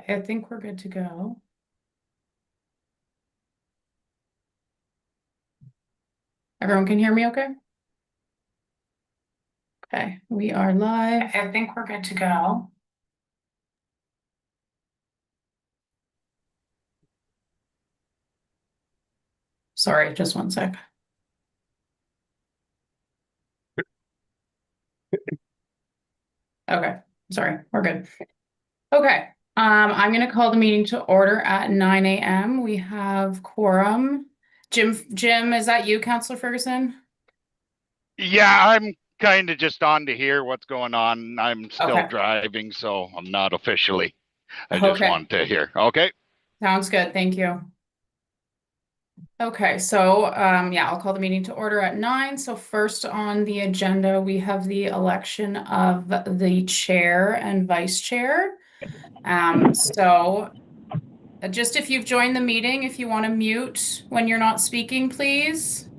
Okay, I think we're good to go. Everyone can hear me okay? Okay, we are live. I think we're good to go. Sorry, just one sec. Okay, sorry, we're good. Okay, I'm gonna call the meeting to order at 9 a.m. We have quorum. Jim, is that you, Councillor Ferguson? Yeah, I'm kind of just on to hear what's going on. I'm still Okay. driving, so I'm not officially. I just Okay, want to hear. Okay. sounds good, thank you. Okay, so yeah, I'll call the meeting to order at 9. So first on the agenda, we have the election of the chair and vice chair. Just if you've joined the meeting, if you want to mute when you're not speaking, please.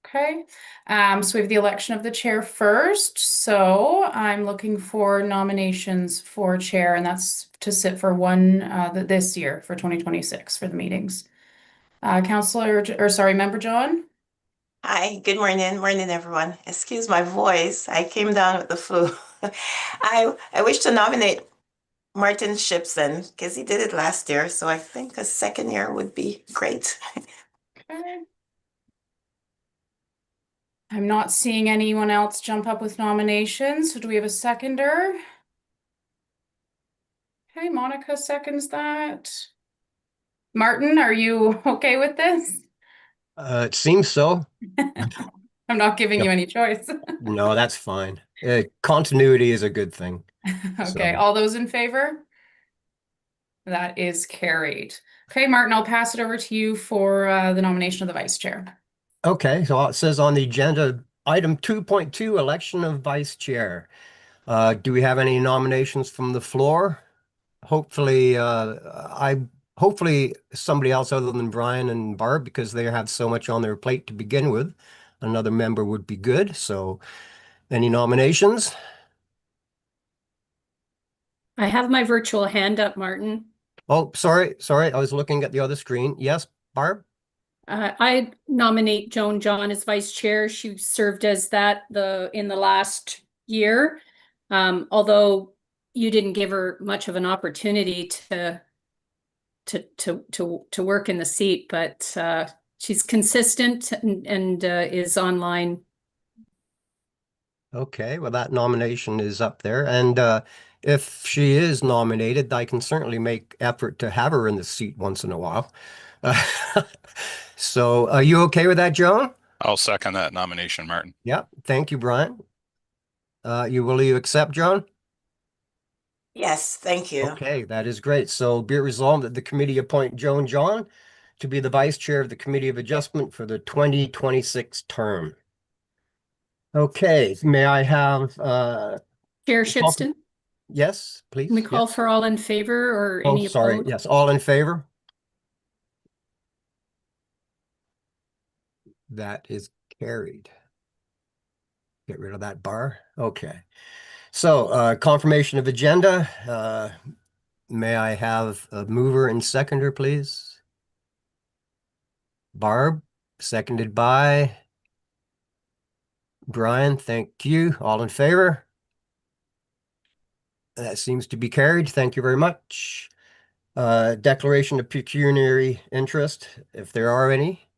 Okay, so we have the election of the chair first. So I'm looking for nominations for chair, and that's to sit for this year for 2026 for the meetings. Member John? Hi, good morning, everyone. Excuse my voice. I came down with the flu. I wish to nominate Martin Shipson because he did it last year, so I think a second year would be great. Okay. I'm not seeing anyone else jump up with nominations. So do we have a seconder? Okay, Monica seconds that. Martin, are you okay with this? It seems so. I'm not giving Yep. you any choice. No, that's fine. Continuity is a good thing. Okay, So. all those in favor? That is carried. Okay, Martin, I'll pass it over to you for the nomination of the vice chair. Okay, so it says on the agenda, item 2.2, election of vice chair. Do we have any nominations from the floor? Hopefully, hopefully somebody else other than Brian and Barb, because they have so much on their plate to begin with. Another member would be good. So, any nominations? I have my virtual hand up, Martin. Oh, sorry. I was looking at the other screen. Yes, Barb? I nominate Joan John as vice chair. She served as that in the last year. Although you didn't give her much of an opportunity to work in the seat, but she's consistent and is online. Okay, well, that nomination is up there. And if she is nominated, I can certainly make effort to have her in the seat once in a while. So are you okay with that, Joan? I'll second that nomination, Martin. Yeah, thank you, Brian. Will you accept, Joan? Yes, thank you. Okay, that is great. So be it resolved that the committee appoint Joan John to be the vice chair of the Committee of Adjustment for the 2026 term. Okay, may I have Chair Shipston? Yes, please. Can we call for all in favor or any sorry. opposed? Yes, all in favor? That is carried. Get rid of that bar. Okay. So confirmation of agenda. May I have a mover and seconder, please? Barb, seconded by Brian. Thank you. All in favor? That seems to be carried. Thank you very much. Declaration of pecuniary interest, if there are any.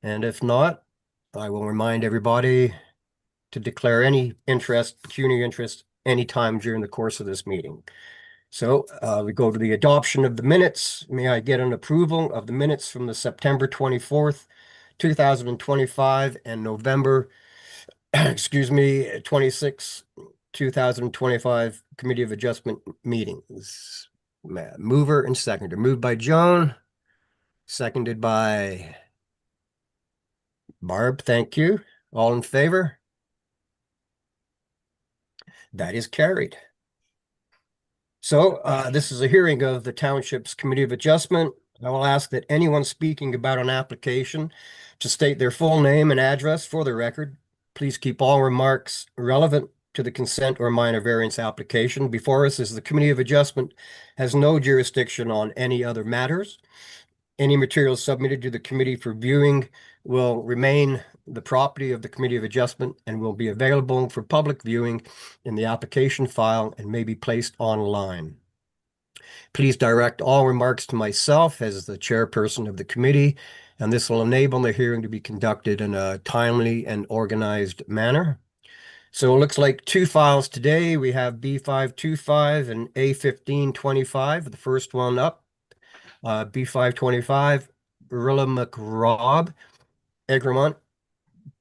And if not, I will remind everybody to declare any interest, pecuniary interest, anytime during the course of this meeting. So we go to the adoption of the minutes. May I get an approval of the minutes from the September 24th, 2025 and November, excuse me, 26, 2025 Committee of Adjustment meetings. Mover and seconder. Moved by Joan, seconded by Barb. Thank you. All in favor? That is carried. So this is a hearing of the Township's Committee of Adjustment. I will ask that anyone speaking about an application to state their full name and address for the record. Please keep all remarks relevant to the consent or minor variance application. Before us is the Committee of Adjustment has no jurisdiction on any other matters. Any materials submitted to the committee for viewing will remain the property of the Committee of Adjustment and will be available for public viewing in the application file and may be placed online. Please direct all remarks to myself as the chairperson of the committee, and this will enable the hearing to be conducted in a timely and organized manner. So it looks like two files today. We have B525 and A1525, the first one up. B525, Barilla McRobb, Egremont,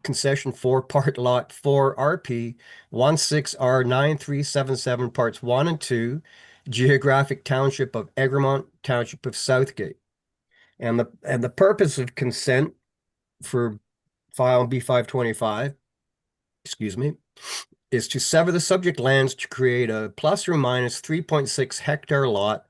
concession 4, part lot 4, RP 16R9377, parts 1 and 2, geographic township of Egremont, township of Southgate. And the purpose of consent for file B525, excuse me, is to sever the subject lands to create a plus or minus 3.6 hectare lot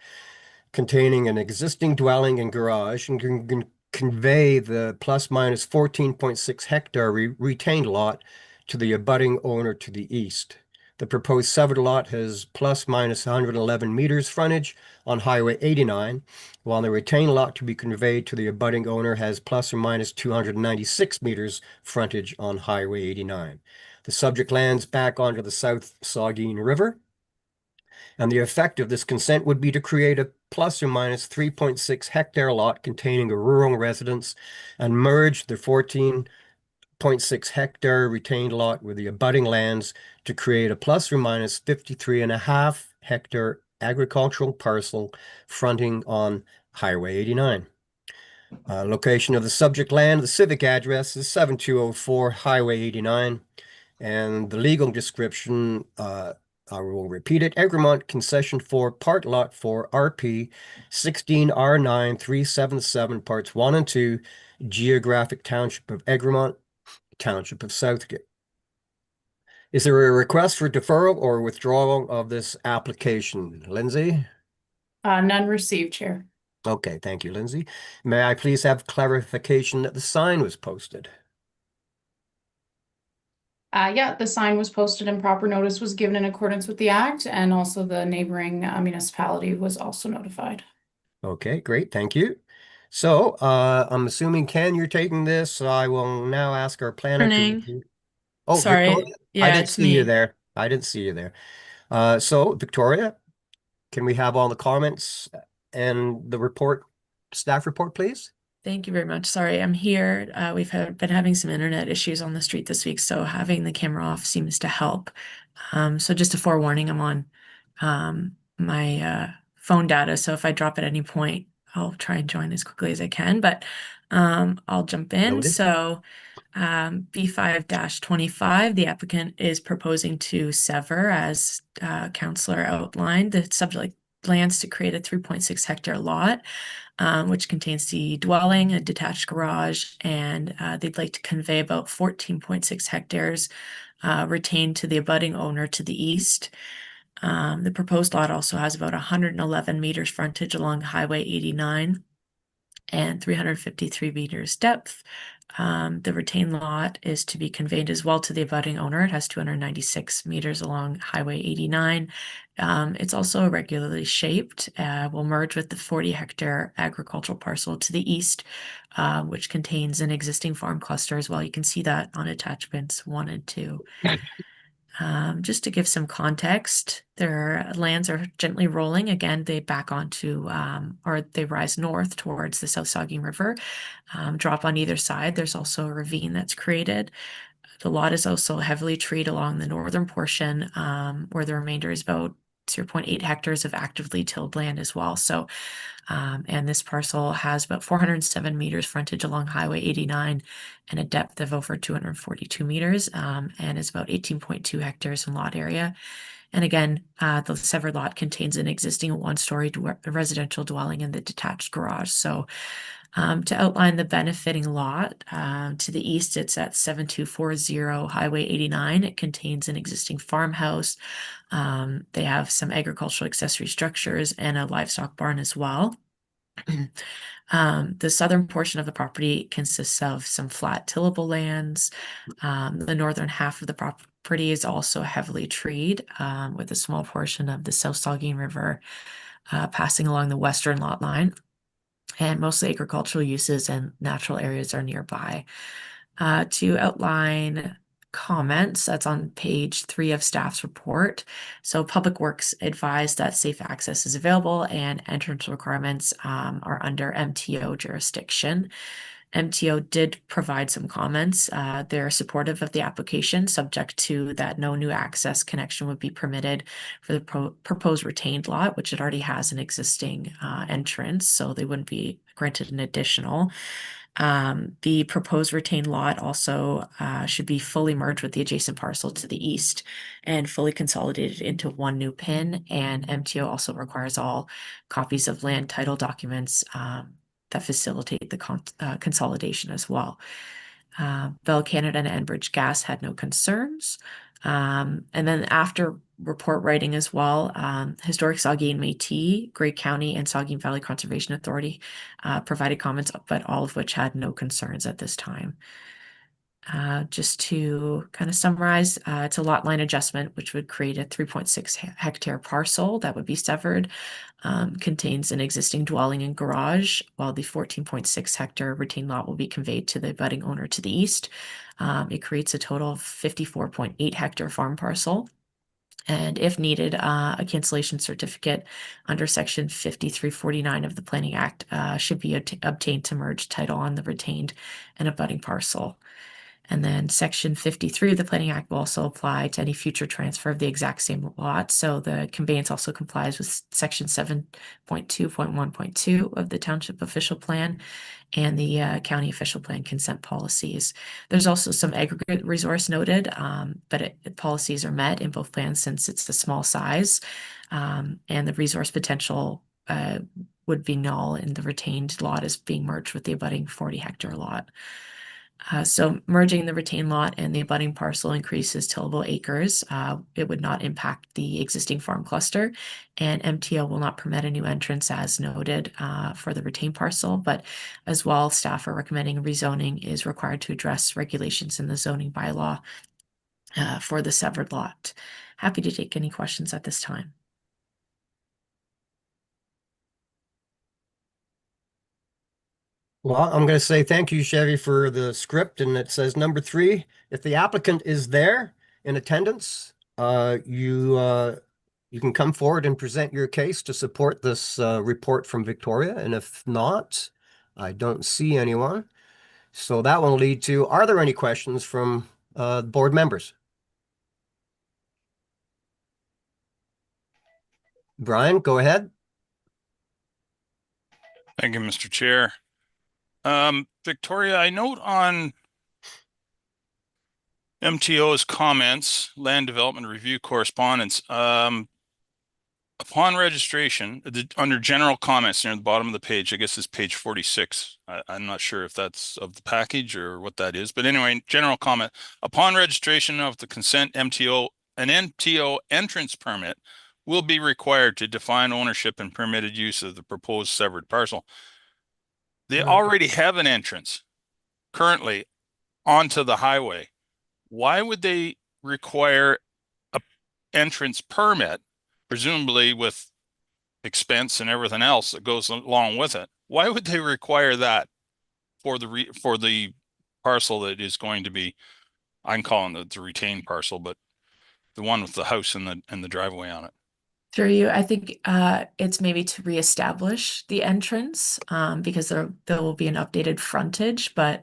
containing an existing dwelling and garage, and can convey the plus minus 14.6 hectare retained lot to the abutting owner to the east. The proposed severed lot has plus minus 111 meters frontage on Highway 89, while the retained lot to be conveyed to the abutting owner has plus or minus 296 meters frontage on Highway 89. The subject lands back onto the South Saugeen River, and the effect of this consent would be to create a plus or minus 3.6 hectare lot containing a rural residence and merge the 14.6 hectare retained lot with the abutting lands to create a plus or minus 53.5 hectare agricultural parcel fronting on Highway 89. Location of the subject land, the civic address is 7204 Highway 89, and the legal description, I will repeat it. Egremont concession 4, part lot 4, RP 16R9377, parts 1 and 2, geographic township of Egremont, township of Southgate. Is there a request for deferral or withdrawal of this application? Lindsay? None received, Chair. Okay, thank you, Lindsay. May I please have clarification that the sign was posted? Yeah, the sign was posted and proper notice was given in accordance with the act, and also the neighboring municipality was also notified. Okay, great, thank you. So, I'm assuming, Ken, you're taking this, so I will now ask our planner to. Morning. Oh, Sorry. Victoria? I Yeah, didn't it's see you me. there. I didn't see you there. So Victoria, can we have all the comments and the report, staff report, please? Thank you very much. Sorry, I'm here. We've been having some internet issues on the street this week, so having the camera off seems to help. So just a forewarning, I'm on my phone data, so if I drop at any point, I'll try and join as quickly as I can, but I'll jump in. Noted. So B5-25, the applicant is proposing to sever, as Councillor outlined, the subject lands to create a 3.6 hectare lot, which contains the dwelling, a detached garage, and they'd like to convey about 14.6 hectares retained to the abutting owner to the east. The proposed lot also has about 111 meters frontage along Highway 89 and 353 meters depth. The retained lot is to be conveyed as well to the abutting owner. It has 296 meters along Highway 89. It's also irregularly shaped, will merge with the 40 hectare agricultural parcel to the east, which contains an existing farm cluster as well. You can see that on attachments 1 and 2. Just to give some context, their lands are gently rolling. Again, they back onto, or they rise north towards the South Saugeen River, drop on either side. There's also a ravine that's created. The lot is also heavily treed along the northern portion, where the remainder is about 0.8 hectares of actively tilled land as well. So, and this parcel has about 407 meters frontage along Highway 89 and a depth of over 242 meters, and is about 18.2 hectares in lot area. And again, the severed lot contains an existing one-story residential dwelling and the detached garage. So, to outline the benefiting lot, to the east, it's at 7240 Highway 89. It contains an existing farmhouse. They have some agricultural accessory structures and a livestock barn as well. The southern portion of the property consists of some flat tillable lands. The northern half of the property is also heavily treed, with a small portion of the South Saugeen River passing along the western lot line. And mostly agricultural uses and natural areas are nearby. To outline comments, that's on page 3 of staff's report. So Public Works advised that safe access is available and entrance requirements are under MTO jurisdiction. MTO did provide some comments. They're supportive of the application, subject to that no new access connection would be permitted for the proposed retained lot, which it already has an existing entrance, so they wouldn't be granted an additional. The proposed retained lot also should be fully merged with the adjacent parcel to the east and fully consolidated into one new PIN. And MTO also requires all copies of land title documents that facilitate the consolidation as well. Bell Canada and Enbridge Gas had no concerns. And then after report writing as well, Historic Saugeen Métis, Grey County, and Saugeen Valley Conservation Authority provided comments, but all of which had no concerns at this time. Just to kind of summarize, it's a lot line adjustment, which would create a 3.6 hectare parcel that would be severed. Contains an existing dwelling and garage, while the 14.6 hectare retained lot will be conveyed to the budding owner to the east. It creates a total of 54.8 hectare farm parcel. And if needed, a cancellation certificate under section 5349 of the Planning Act should be obtained to merge title on the retained and abutting parcel. And then section 53 of the Planning Act will also apply to any future transfer of the exact same lot. So the conveyance also complies with section 7.2.1.2 of the Township Official Plan and the County Official Plan consent policies. There's also some aggregate resource noted, but policies are met in both plans since it's a small size, and the resource potential would be null, and the retained lot is being merged with the abutting 40 hectare lot. So merging the retained lot and the abutting parcel increases tillable acres. It would not impact the existing farm cluster, and MTO will not permit a new entrance as noted for the retained parcel, but as well, staff are recommending rezoning is required to address regulations in the zoning bylaw for the severed lot. Happy to take any questions at this time. Well, I'm going to say thank you, Chevy, for the script. And it says number 3, if the applicant is there in attendance, you can come forward and present your case to support this report from Victoria. And if not, I don't see anyone. So that will lead to, are there any questions from board members? Brian, go ahead. Thank you, Mr. Chair. Victoria, I note on MTO's comments, land development review correspondence, upon registration, under general comments near the bottom of the page, I guess it's page 46. I'm not sure if that's of the package or what that is, but anyway, general comment, upon registration of the consent MTO, an MTO entrance permit will be required to define ownership and permitted use of the proposed severed parcel. They already have an entrance currently onto the highway. Why would they require a entrance permit, presumably with expense and everything else that goes along with it? Why would they require that for the parcel that is going to be, I'm calling it the retained parcel, but the one with the house and the driveway on it? Through you, I think it's maybe to reestablish the entrance because there will be an updated frontage, but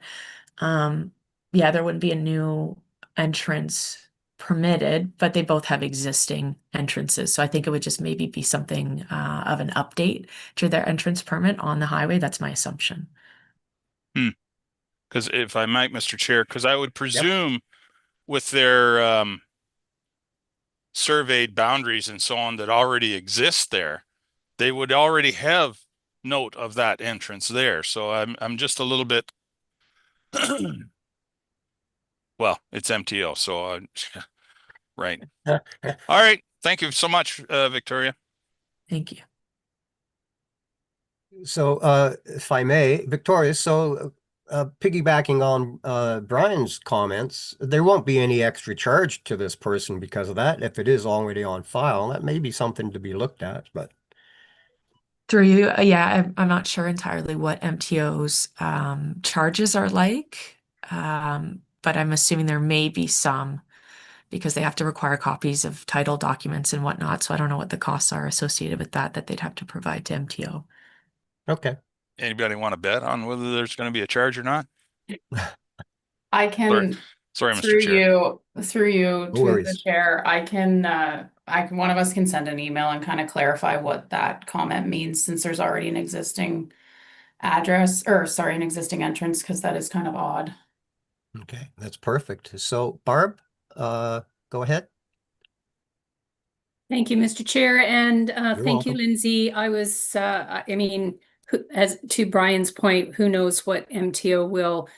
yeah, there wouldn't be a new entrance permitted, but they both have existing entrances. So I think it would just maybe be something of an update to their entrance permit on the highway. That's my assumption. Because if I might, Mr. Chair, because I would presume with their surveyed boundaries and so on that already exist there, they would already have note of that entrance there. So I'm just a little bit well, it's MTO, so right. All right. Thank you so much, Victoria. Thank you. So, if I may, Victoria, so piggybacking on Brian's comments, there won't be any extra charge to this person because of that. If it is already on file, that may be something to be looked at, but Through you, yeah, I'm not sure entirely what MTO's charges are like, but I'm assuming there may be some because they have to require copies of title documents and whatnot. So I don't know what the costs are associated with that they'd have to provide to MTO. okay. Anybody want to bet on whether there's going to be a charge or not? I can, Sorry, Mr. through Chair. you No to the worries. chair, I can, one of us can send an email and kind of clarify what that comment means, since there's already an existing address, or sorry, an existing entrance, because that is kind of odd. Okay, that's perfect. So Barb, go ahead. Thank you, Mr. Chair, and You're thank you, welcome. Lindsay. I mean, as to Brian's point, who knows what MTO will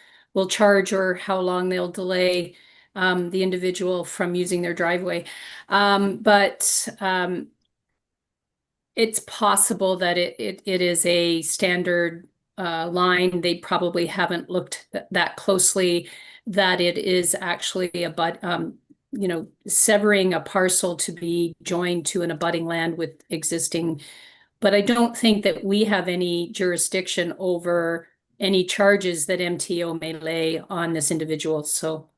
charge or how long they'll delay the individual from using their driveway. But it's possible that it is a standard line. They probably haven't looked that closely, that it is actually severing a parcel to be joined to an abutting land with existing. But I don't think that we have any jurisdiction over any charges that MTO may lay on this individual. So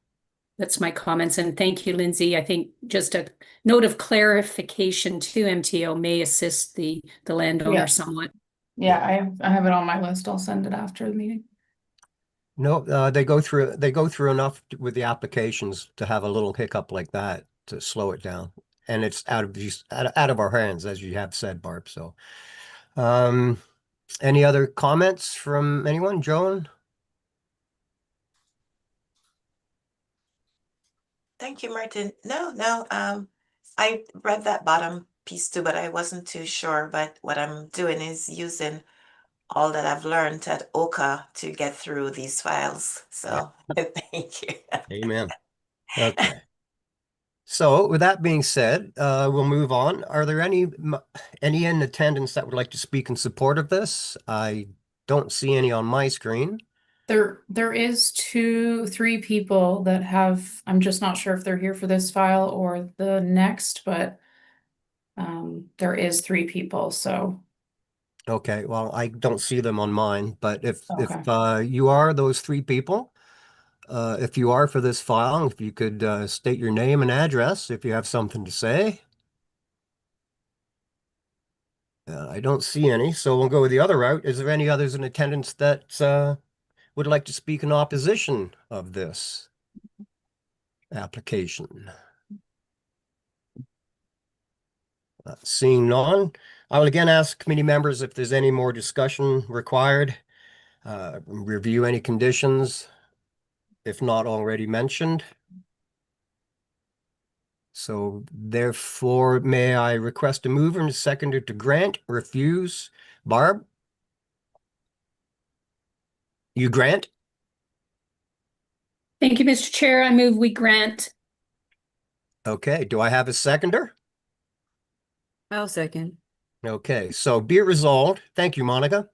that's my comments. And thank you, Lindsay. I think just a note of clarification to MTO may assist the landowner Yeah. somewhat. Yeah, I have it on my list. I'll send it after the meeting. No, they go through enough with the applications to have a little hiccup like that to slow it down. And it's out of our hands, as you have said, Barb. So, any other comments from anyone? Joan? Thank you, Martin. No, I read that bottom piece too, but I wasn't too sure. But what I'm doing is using all that I've learned at OCA to get through these files. So thank you. Amen. Okay. So with that being said, we'll move on. Are there any in attendance that would like to speak in support of this? I don't see any on my screen. There is 3 people that have, I'm just not sure if they're here for this file or the next, but there is 3 people, so. Okay, well, I don't see them on mine, but if Okay. you are those 3 people, if you are for this file, if you could state your name and address if you have something to say. I don't see any, so we'll go with the other route. Is there any others in attendance that would like to speak in opposition of this application? Seeing none, I will again ask committee members if there's any more discussion required. Review any conditions, if not already mentioned. So therefore, may I request a mover and a seconder to grant, refuse? Barb? You grant? Thank you, Mr. Chair. I move we grant. Okay, do I have a seconder? I'll second. Okay, so be it resolved. Thank you, Monica.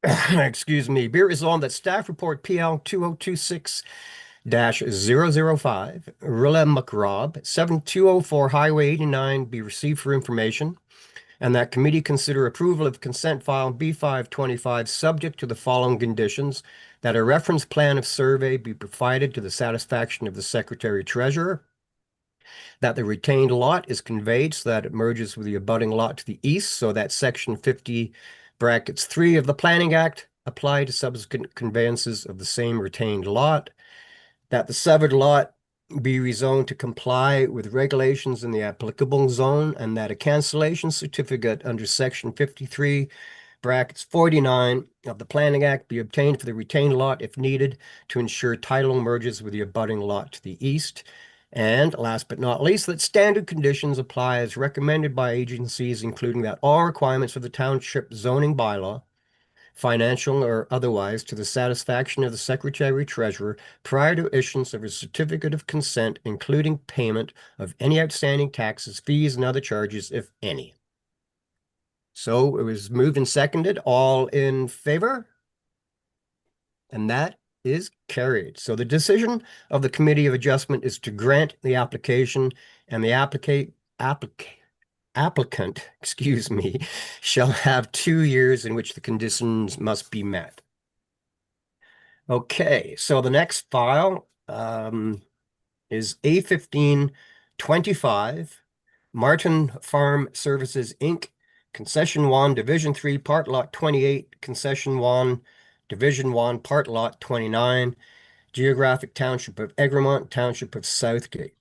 Excuse me. Be it resolved that staff report PL 2026-005, Rilla McRobb, 7204 Highway 89 be received for information, and that committee consider approval of consent file B525 subject to the following conditions: that a reference plan of survey be provided to the satisfaction of the Secretary Treasurer, that the retained lot is conveyed so that it merges with the abutting lot to the east, so that section 50(3) of the Planning Act apply to subsequent conveyances of the same retained lot, that the severed lot be rezoned to comply with regulations in the applicable zone, and that a cancellation certificate under section 53(49) of the Planning Act be obtained for the retained lot if needed to ensure title merges with the abutting lot to the east. And last but not least, that standard conditions apply as recommended by agencies, including that all requirements of the township zoning bylaw, financial or otherwise, to the satisfaction of the Secretary Treasurer prior to issuance of a certificate of consent, including payment of any outstanding taxes, fees, and other charges, if any. So it was moved and seconded. All in favor? And that is carried. So the decision of the Committee of Adjustment is to grant the application, and the applicant, excuse me, shall have 2 years in which the conditions must be met. Okay, so the next file is A1525, Martin Farm Services, Inc., Concession 1, Division 3, Part Lot 28, Concession 1, Division 1, Part Lot 29, Geographic Township of Egremont, Township of Southgate.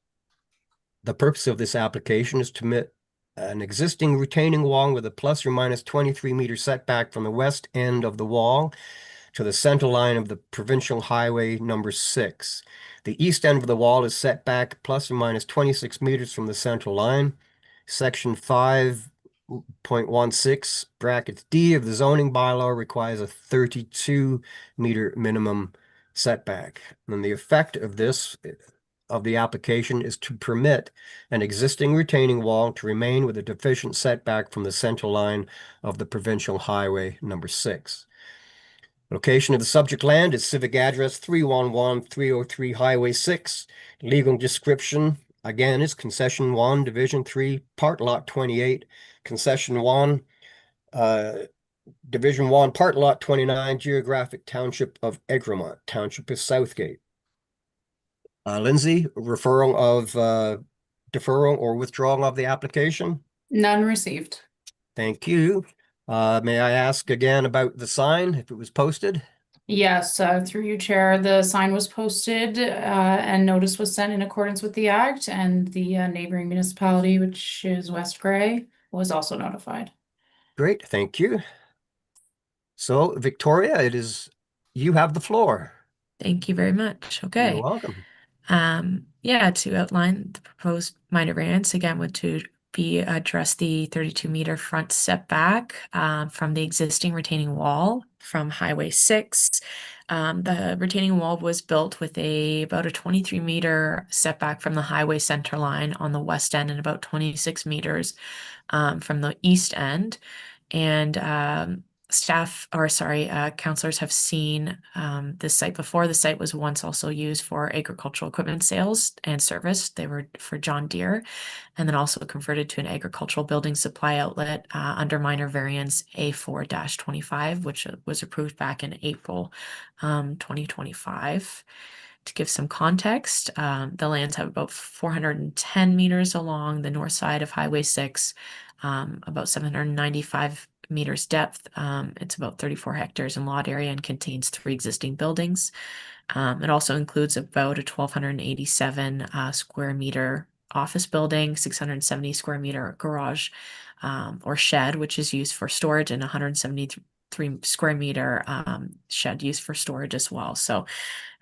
The purpose of this application is to permit an existing retaining wall with a plus or minus 23-meter setback from the west end of the wall to the center line of the provincial highway number 6. The east end of the wall is set back plus or minus 26 meters from the central line. Section 5.16 brackets D of the zoning bylaw requires a 32-meter minimum setback. And the effect of this of the application is to permit an existing retaining wall to remain with a deficient setback from the central line of the provincial highway number 6. Location of the subject land is civic address 311-303 Highway 6. Legal description, again, is Concession 1, Division 3, Part Lot 28. Concession 1, Division 1, Part Lot 29, Geographic Township of Egremont, Township of Southgate. Lindsay, deferral or withdrawal of the application? None received. Thank you. May I ask again about the sign, if it was posted? Yes, through you, Chair, the sign was posted and notice was sent in accordance with the act, and the neighboring municipality, which is West Gray, was also notified. Great, thank you. So, Victoria, you have the floor. Thank you very much. Okay. You're welcome. Yeah, to outline the proposed minor variance again would to be address the 32-meter front setback from the existing retaining wall from Highway 6. The retaining wall was built with about a 23-meter setback from the highway center line on the west end and about 26 meters from the east end. And counselors have seen this site before. The site was once also used for agricultural equipment sales and service. They were for John Deere, and then also converted to an agricultural building supply outlet under minor variance A4-25, which was approved back in April 2025. To give some context, the lands have about 410 meters along the north side of Highway 6, about 795 meters depth. It's about 34 hectares in lot area and contains 3 existing buildings. It also includes about a 1,287 square meter office building, 670 square meter garage or shed, which is used for storage, and 173 square meter shed used for storage as well. So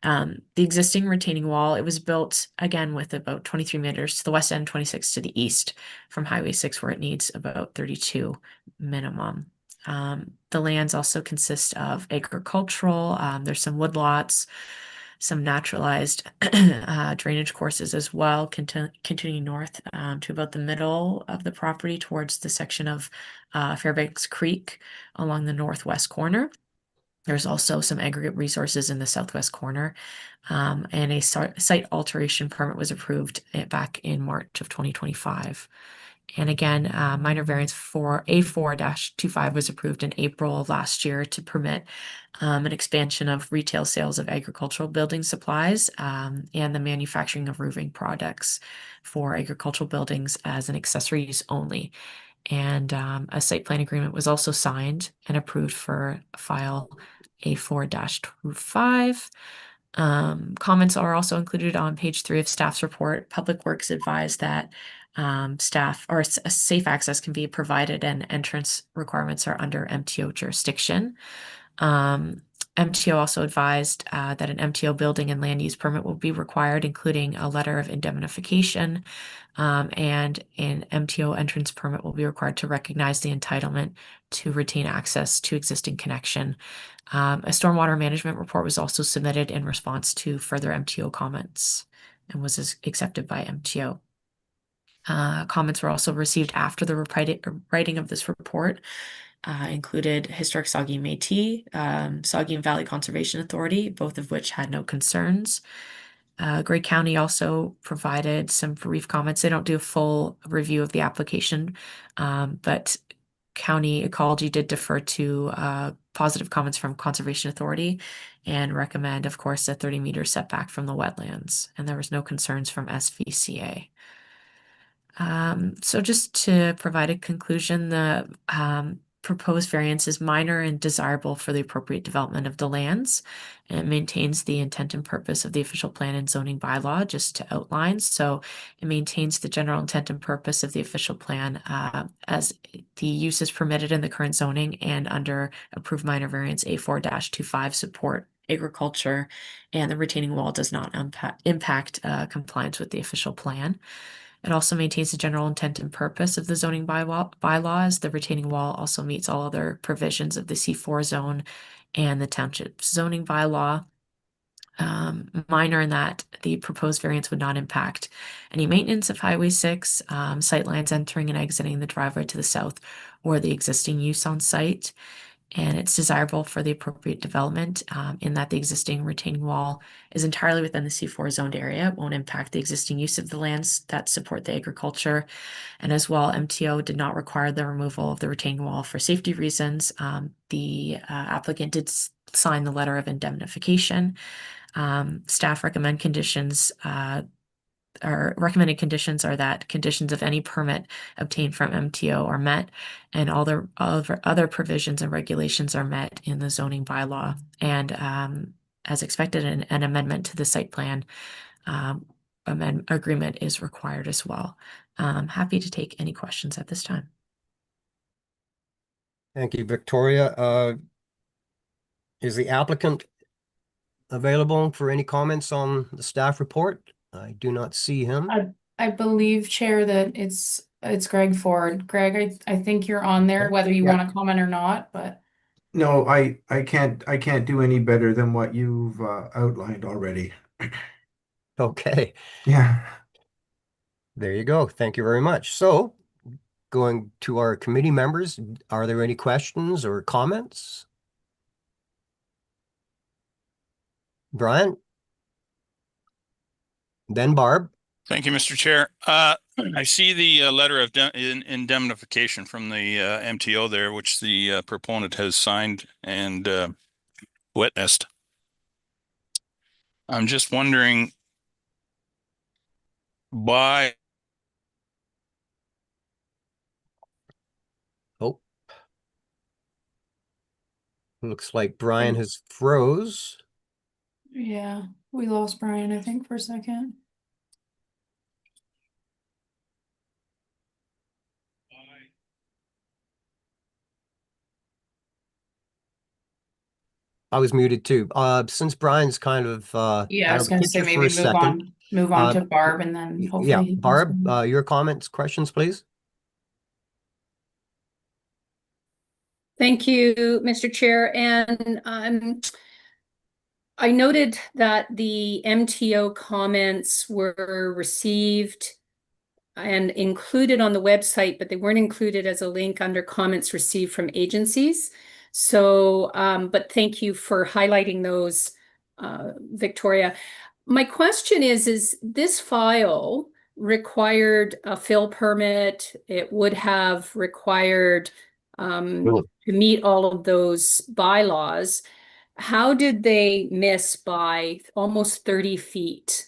the existing retaining wall, it was built again with about 23 meters to the west end, 26 to the east from Highway 6, where it needs about 32 minimum. The lands also consist of agricultural, there's some woodlots, some naturalized drainage courses as well, continuing north to about the middle of the property towards the section of Fairbanks Creek along the northwest corner. There's also some aggregate resources in the southwest corner, and a site alteration permit was approved back in March of 2025. And again, minor variance for A4-25 was approved in April of last year to permit an expansion of retail sales of agricultural building supplies and the manufacturing of roofing products for agricultural buildings as an accessory use only. And a site plan agreement was also signed and approved for file A4-25. Comments are also included on page 3 of staff's report. Public Works advised that staff or safe access can be provided and entrance requirements are under MTO jurisdiction. MTO also advised that an MTO building and land use permit will be required, including a letter of indemnification, and an MTO entrance permit will be required to recognize the entitlement to retain access to existing connection. A stormwater management report was also submitted in response to further MTO comments and was accepted by MTO. Comments were also received after the writing of this report. Included Historic Saugeen Métis, Saugeen Valley Conservation Authority, both of which had no concerns. Grey County also provided some brief comments. They don't do a full review of the application, but County Ecology did defer to positive comments from Conservation Authority and recommend, of course, a 30-meter setback from the wetlands. And there was no concerns from SVCA. So just to provide a conclusion, the proposed variance is minor and desirable for the appropriate development of the lands. And it maintains the intent and purpose of the official plan and zoning bylaw, just to outline. So it maintains the general intent and purpose of the official plan as the use is permitted in the current zoning and under approved minor variance A4-25 support agriculture, and the retaining wall does not impact compliance with the official plan. It also maintains the general intent and purpose of the zoning bylaws. The retaining wall also meets all other provisions of the C4 zone and the township zoning bylaw. Minor in that the proposed variance would not impact any maintenance of Highway 6, sightlines entering and exiting the driveway to the south, or the existing use on site. And it's desirable for the appropriate development in that the existing retaining wall is entirely within the C4 zoned area. It won't impact the existing use of the lands that support the agriculture. And as well, MTO did not require the removal of the retaining wall for safety reasons. The applicant did sign the letter of indemnification. Staff recommended conditions are that conditions of any permit obtained from MTO are met, and all the other provisions and regulations are met in the zoning bylaw. And as expected, an amendment to the site plan agreement is required as well. Happy to take any questions at this time. Thank you, Victoria. Is the applicant available for any comments on the staff report? I do not see him. I believe, Chair, that it's Greg Ford. Greg, I think you're on there, Okay. whether you Yeah. want to comment or not, but No, I can't do any better than what you've outlined already. Okay, Yeah. there you go. Thank you very much. So, going to our committee members, are there any questions or comments? Brian? Then Barb? Thank you, Mr. Chair. I see the letter of indemnification from the MTO there, which the proponent has signed and witnessed. I'm just wondering why. Oh. Looks like Brian has froze. yeah, we lost Brian, I think, for a second. I was muted too. Since Brian's kind of Yeah, I out was of gonna the say picture for maybe a second. move on Uh, to Barb, and then hopefully Yeah, he can Barb, speak. your comments, questions, please. Thank you, Mr. Chair. And I noted that the MTO comments were received and included on the website, but they weren't included as a link under comments received from agencies. So, but thank you for highlighting those, Victoria. My question is this file required a fill permit? It would have required Really? to meet all of those bylaws. How did they miss by almost 30 feet?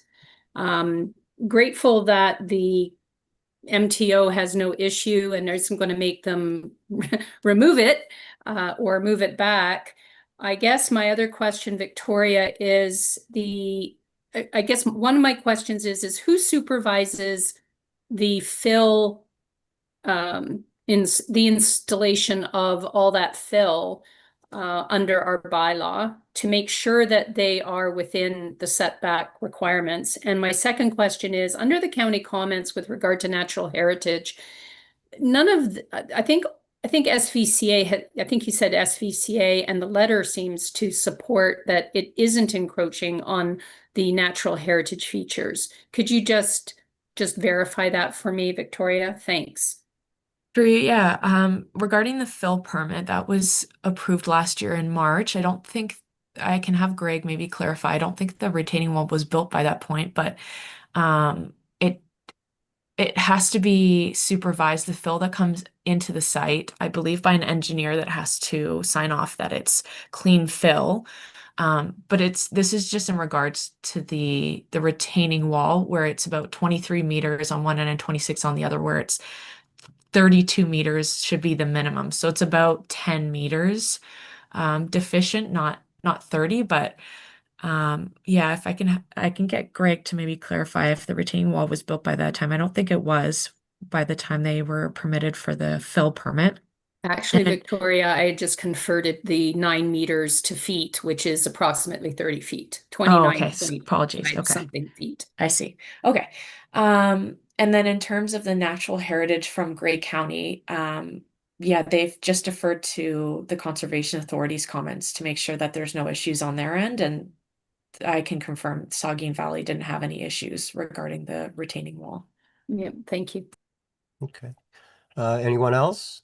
Grateful that the MTO has no issue and isn't going to make them remove it or move it back. I guess my other question, Victoria, is I guess one of my questions is who supervises the fill in the installation of all that fill under our bylaw to make sure that they are within the setback requirements. And my second question is, under the county comments with regard to natural heritage, I think SVCA I think you said SVCA, and the letter seems to support that it isn't encroaching on the natural heritage features. Could you just just verify that for me, Victoria? Thanks. Sure, yeah. Regarding the fill permit, that was approved last year in March. I don't think I can have Greg maybe clarify. I don't think the retaining wall was built by that point, but um, it it has to be supervised, the fill that comes into the site, I believe by an engineer that has to sign off that it's clean fill. But this is just in regards to the retaining wall where it's about 23 meters on one end and 26 on the other, where it's 32 meters should be the minimum. So it's about 10 meters deficient, not 30, but yeah, if I can get Greg to maybe clarify if the retaining wall was built by that time. I don't think it was by the time they were permitted for the fill permit. Actually, And- Victoria, I just converted the 9 meters to feet, which is approximately 30 feet, Oh, 29 okay. point Apologies. Okay. something feet. I see. Okay. And then in terms of the natural heritage from Grey County, yeah, they've just deferred to the Conservation Authority's comments to make sure that there's no issues on their end. And I can confirm Saugeen Valley didn't have any issues regarding the retaining wall. Yeah, thank you. Okay. Anyone else?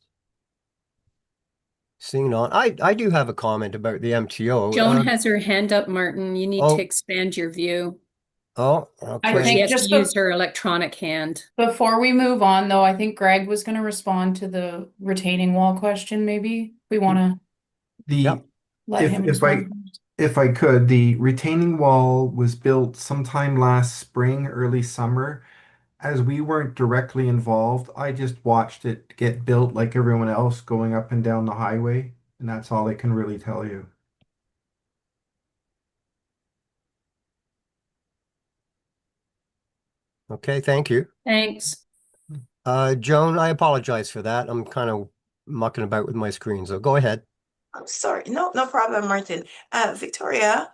Seeing none, I do have a comment about the MTO. Joan has her hand up, Martin. You need oh. to expand your view. Oh, I Or okay. she think has to just use her electronic hand. before we move on, though, I think Greg was going to respond to the retaining wall question, maybe. We want to The, Yep. let If- him if I- respond. if I could, the retaining wall was built sometime last spring, early summer. As we weren't directly involved, I just watched it get built like everyone else going up and down the highway, and that's all I can really tell you. Okay, thank you. Thanks. Joan, I apologize for that. I'm kind of mucking about with my screen, so go ahead. I'm sorry. No, no problem, Martin. Victoria,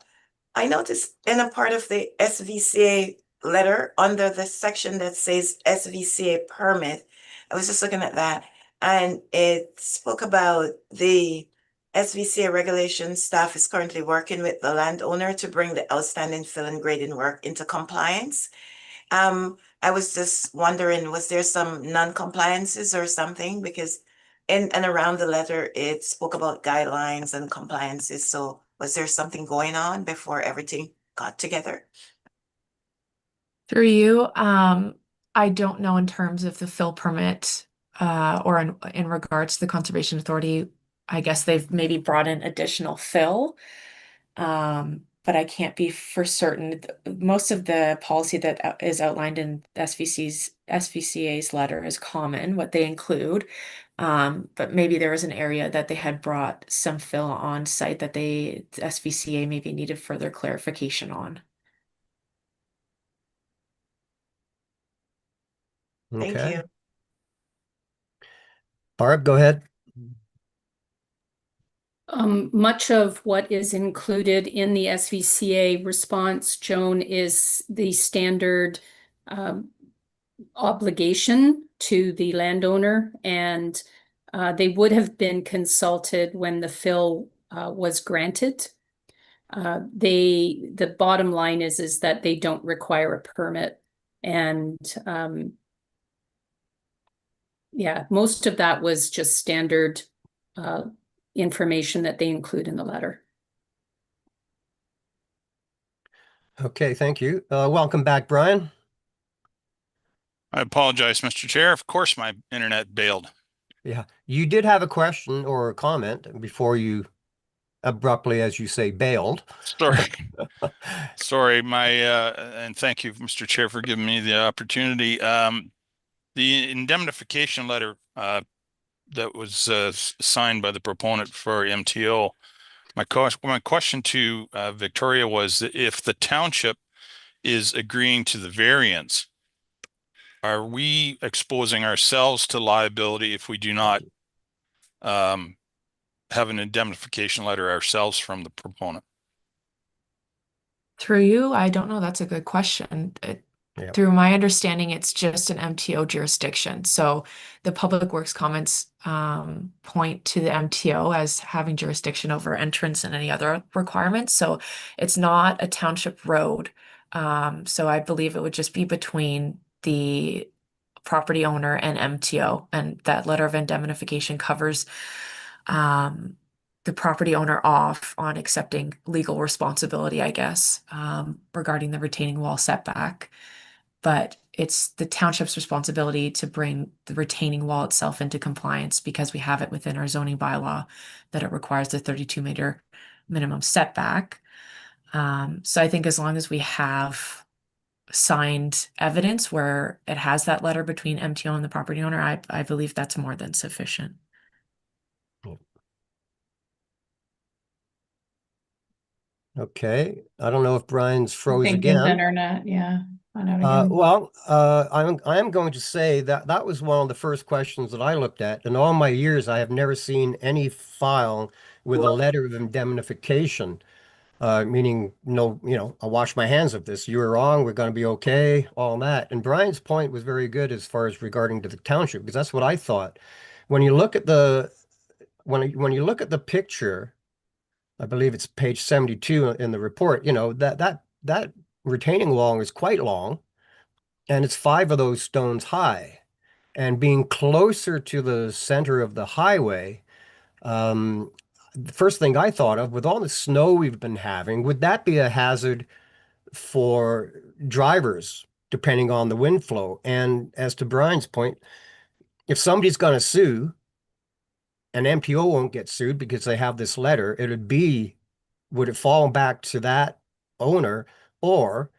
I noticed in a part of the SVCA letter under the section that says SVCA permit, I was just looking at that, and it spoke about the SVCA regulation staff is currently working with the landowner to bring the outstanding fill and grading work into compliance. I was just wondering, was there some non-compliances or something? Because in and around the letter, it spoke about guidelines and compliances. So was there something going on before everything got together? Through you, I don't know in terms of the fill permit, or in regards to the Conservation Authority. I guess they've maybe brought in additional fill. But I can't be for certain. Most of the policy that is outlined in SVCA's letter is common, what they include. But maybe there was an area that they had brought some fill on site that the SVCA maybe needed further clarification on. Thank Okay. you. Barb, go ahead. Much of what is included in the SVCA response, Joan, is the standard obligation to the landowner, and they would have been consulted when the fill was granted. The bottom line is that they don't require a permit, and yeah, most of that was just standard information that they include in the letter. Okay, thank you. Welcome back, Brian. I apologize, Mr. Chair. Of course, my internet bailed. Yeah, you did have a question or a comment before you abruptly, as you say, bailed. Sorry. Sorry, and thank you, Mr. Chair, for giving me the opportunity. The indemnification letter that was signed by the proponent for MTO. My question to Victoria was if the township is agreeing to the variance, are we exposing ourselves to liability if we do not have an indemnification letter ourselves from the proponent? Through you, I don't know. That's a good question. Yeah. Through my understanding, it's just an MTO jurisdiction. So the Public Works comments point to the MTO as having jurisdiction over entrance and any other requirements. So it's not a township road. So I believe it would just be between the property owner and MTO, and that letter of indemnification covers the property owner off on accepting legal responsibility, I guess, regarding the retaining wall setback. But it's the township's responsibility to bring the retaining wall itself into compliance because we have it within our zoning bylaw that it requires the 32-meter minimum setback. So I think as long as we have signed evidence where it has that letter between MTO and the property owner, I believe that's more than sufficient. Okay, I don't know if Brian's I froze think his again. internet, yeah, went out again. Well, I am going to say that that was one of the first questions that I looked at. In all my years, I have never seen any file with a letter of indemnification, meaning no, I wash my hands of this. You were wrong. We're going to be okay. All that. And Brian's point was very good as far as regarding to the township, because that's what I thought. When you look at when you look at the picture, I believe it's page 72 in the report. That retaining wall is quite long. And it's 5 of those stones high. And being closer to the center of the highway, the first thing I thought of, with all the snow we've been having, would that be a hazard for drivers, depending on the wind flow? And as to Brian's point, if somebody's going to sue, an MTO won't get sued because they have this letter, would it fall back to that owner, or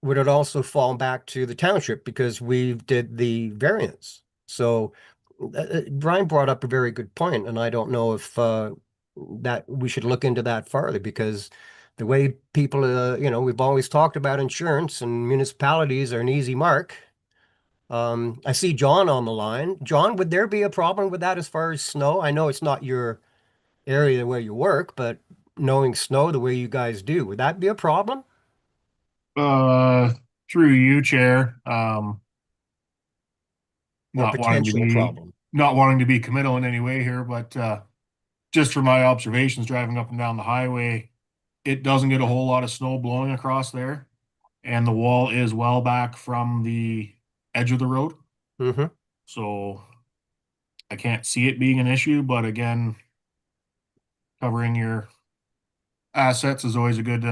would it also fall back to the township because we did the variance? So Brian brought up a very good point, and I don't know if that we should look into that further, because the way people, we've always talked about insurance, and municipalities are an easy mark. I see John on the line. John, would there be a problem with that as far as snow? I know it's not your area where you work, but knowing snow the way you guys do, would that be a problem? Through you, Chair. Or Not wanting to potential be problem? not wanting to be committal in any way here, but just from my observations driving up and down the highway, it doesn't get a whole lot of snow blowing across there, and the wall is well back from the edge of the road. Mm-hmm. So I can't see it being an issue, but again, covering your assets is always a good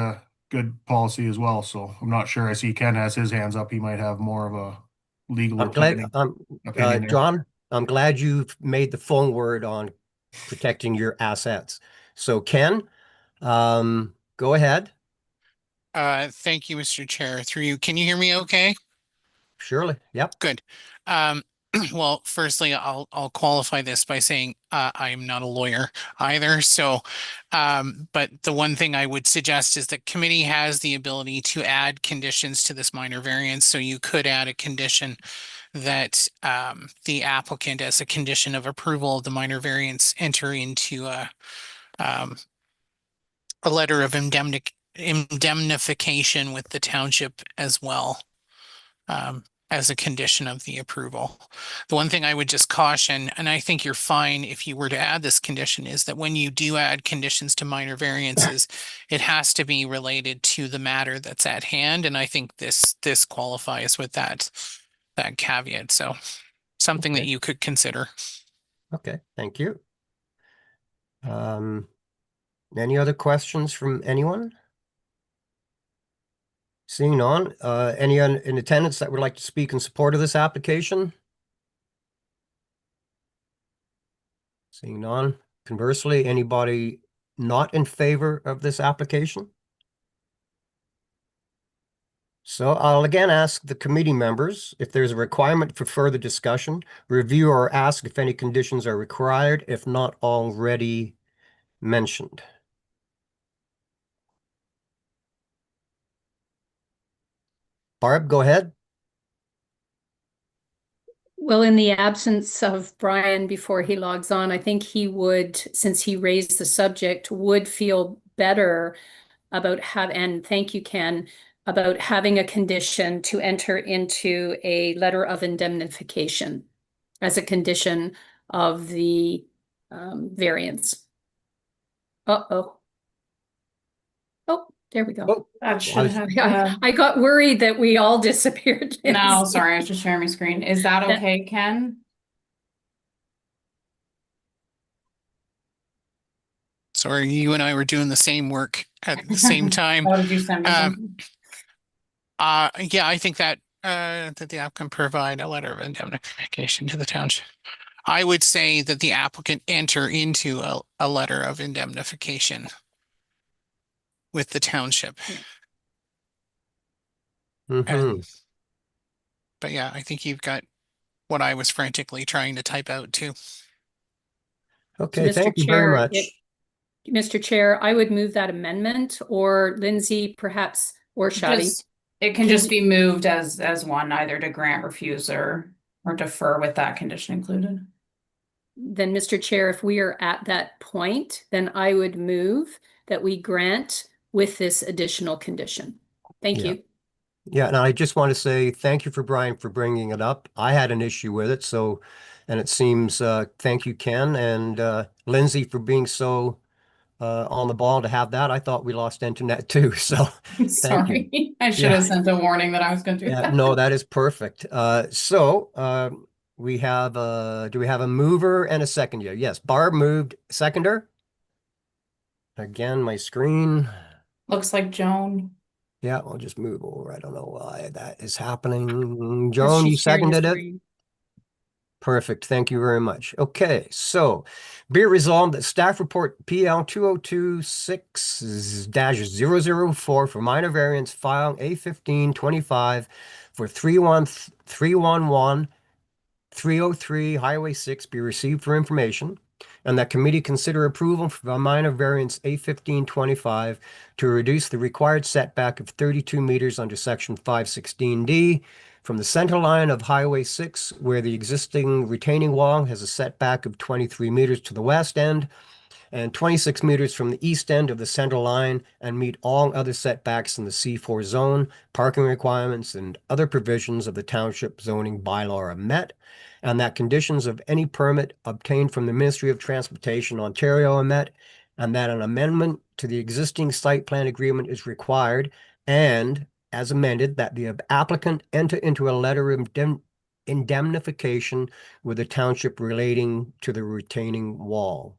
policy as well. So I'm not sure. I see Ken has his hands up. He might have more of a legal or planning opinion there. John, I'm glad you've made the phone word on protecting your assets. So Ken, go ahead. Thank you, Mr. Chair. Through you, can you hear me okay? Surely. Yep. Good. Well, firstly, I'll qualify this by saying I'm not a lawyer either. So, but the one thing I would suggest is that committee has the ability to add conditions to this minor variance. So you could add a condition that the applicant, as a condition of approval of the minor variance, enter into a letter of indemnification with the township as well. As a condition of the approval. The one thing I would just caution, and I think you're fine if you were to add this condition, is that when you do add conditions to minor variances, it has to be related to the matter that's at hand. And I think this qualifies with that caveat. So something that you could consider. Okay, thank you. Any other questions from anyone? Seeing none, any in attendance that would like to speak in support of this application? Seeing none. Conversely, anybody not in favor of this application? So I'll again ask the committee members if there's a requirement for further discussion, review, or ask if any conditions are required, if not already mentioned. Barb, go ahead. Well, in the absence of Brian before he logs on, I think he would, since he raised the subject, would feel better about and thank you, Ken, about having a condition to enter into a letter of indemnification as a condition of the variance. Oh, There we go. Oh, That should have, I got worried that we all disappeared. no, sorry, I was just sharing my screen. Is that That- okay, Ken? Sorry, you and I were doing the same work at the same time. Oh, did you send me Um, something? Yeah, I think that that the applicant provide a letter of indemnification to the township. I would say that the applicant enter into a letter of indemnification with the township. mhm. But yeah, I think you've got what I was frantically trying to type out too. Okay, Mr. thank you very Chair, much. Mr. Chair, I would move that amendment, or Lindsay perhaps, or Shadi. Just, it can just be moved as one, either to grant, refuse, or defer with that condition included. Then, Mr. Chair, if we are at that point, then I would move that we grant with this additional condition. Thank Yeah. you. Yeah, and I just want to say thank you for Brian for bringing it up. I had an issue with it, so, and it seems, thank you, Ken, and Lindsay for being so on the ball to have that. I thought we lost internet too, so thank you. Sorry, I should have sent a warning that I was going to do Yeah, that. no, that is perfect. We have do we have a mover and a seconder? Yes, Barb moved, seconder. Again, my screen. Looks like Joan. Yeah, I'll just move over. I don't know why that is happening. Because Joan, she you shared the seconded it? screen. Perfect. Thank you very much. Okay, so be it resolved that staff report PL 2026-004 for minor variance file A1525 for 31311 303 Highway 6 be received for information, and that committee consider approval for a minor variance A1525 to reduce the required setback of 32 meters under section 516D from the center line of Highway 6, where the existing retaining wall has a setback of 23 meters to the west end and 26 meters from the east end of the center line, and meet all other setbacks in the C4 zone, parking requirements, and other provisions of the township zoning bylaw are met, and that conditions of any permit obtained from the Ministry of Transportation, Ontario are met, and that an amendment to the existing site plan agreement is required, and as amended, that the applicant enter into a letter of indemnification with the township relating to the retaining wall.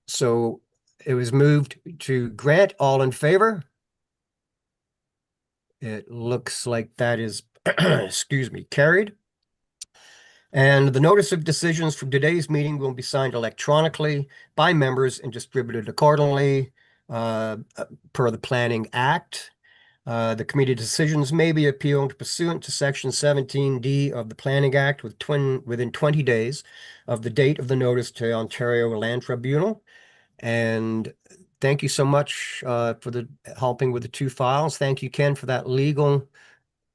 So it was moved to grant. All in favor? It looks like that is, excuse me, carried. And the notice of decisions from today's meeting will be signed electronically by members and distributed accordingly per the Planning Act. The committee decisions may be appealed pursuant to Section 17D of the Planning Act within 20 days of the date of the notice to Ontario Land Tribunal. And thank you so much for the helping with the two files. Thank you, Ken, for that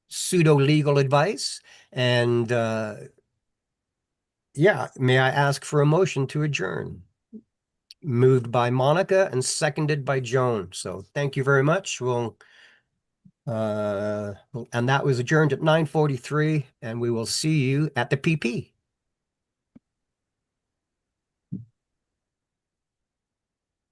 pseudo-legal advice. And yeah, may I ask for a motion to adjourn? Moved by Monica and seconded by Joan. So thank you very much. And that was adjourned at 9:43, and we will see you at the PP.